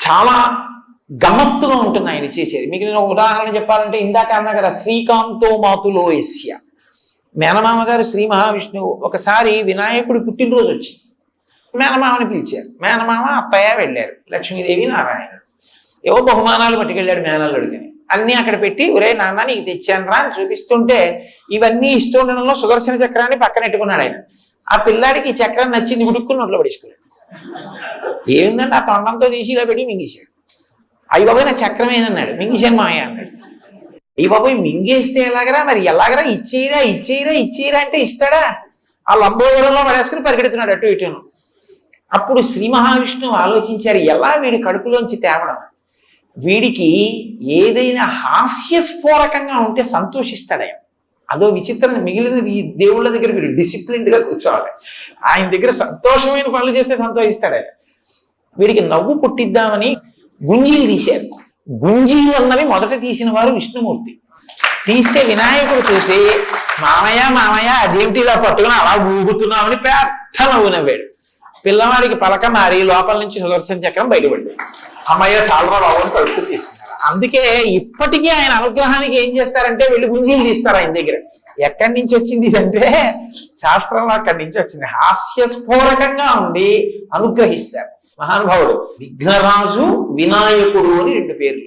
చాలా గమ్మత్తుగా ఉంటుంది ఆయన చేసేది. మీకు నేను ఒక ఉదాహరణ చెప్పాలంటే, ఇందాక అన్నా కదా శ్రీకాంతో మాతులో యస్య, మేనమామ గారు శ్రీ మహావిష్ణువు ఒకసారి వినాయకుడి పుట్టినరోజు వచ్చి మేనమామని పిలిచారు. మేనమామ అత్తయ్య వెళ్ళారు, లక్ష్మీదేవి నారాయణ ఏవో బహుమానాలు పట్టుకెళ్ళాడు మేనల్లుడికని. అన్నీ అక్కడ పెట్టి, ఒరే నాన్న నీకు తెచ్చాను రా అని చూపిస్తుంటే, ఇవన్నీ ఇస్తూ ఉండడంలో సుదర్శన చక్రాన్ని పక్కనెట్టుకున్నాడు ఆయన. ఆ పిల్లాడికి ఈ చక్రం నచ్చింది, ఉడుక్కుని నోట్లో పడేసుకున్నాడు. ఏముందంటే ఆ తొండంతో తీసి ఇలా పెట్టి మింగేశాడు. అయ్యి బాబాయ్ నా చక్రం ఏదన్నాడు, మింగేశాను మాయ అన్నాడు. అయ్యి బాబాయ్ మింగేస్తే ఎలాగరా, మరి ఎలాగరా, ఇచ్చేయరా ఇచ్చేయరా ఇచ్చేయరా అంటే ఇస్తాడా? ఆ లంబోదరంలో పడేసుకుని పరిగెడుతున్నాడు అటు ఇటును. అప్పుడు శ్రీ మహావిష్ణువు ఆలోచించారు, ఎలా వీడి కడుపులోంచి తేవడం. వీడికి ఏదైనా హాస్యస్ఫోరకంగా ఉంటే సంతోషిస్తాడే. అదో విచిత్రం. మిగిలిన ఈ దేవుళ్ళ దగ్గర మీరు డిసిప్లిన్డ్గా కూర్చోవాలి, ఆయన దగ్గర సంతోషమైన పనులు చేస్తే సంతోషిస్తాడే. వీడికి నవ్వు పుట్టిద్దామని గుంజీలు తీశారు. గుంజీలు అన్నవి మొదట తీసిన వారు విష్ణుమూర్తి. తీస్తే వినాయకుడు చూసి, మామయ్య మామయ్య అదేమిటి ఇలా పట్టుకుని అలా ఊగుతున్నామని పెద్ద నవ్వు నవ్వాడు. పిల్లవాడికి పలక మారి లోపల నుంచి సుదర్శన చక్రం బయటపడింది. అమ్మయ్య చాలా బాగుంది కడుపుని తీసుకున్నారు. అందుకే ఇప్పటికీ ఆయన అనుగ్రహానికి ఏం చేస్తారంటే వెళ్ళి గుంజీలు తీస్తారు ఆయన దగ్గర. ఎక్కడి నుంచి వచ్చింది ఇదంటే శాస్త్రంలో అక్కడి నుంచి వచ్చింది. హాస్యస్ఫోరకంగా ఉండి అనుగ్రహిస్తారు మహానుభావుడు. విఘ్నరాజు, వినాయకుడు అని రెండు పేర్లు.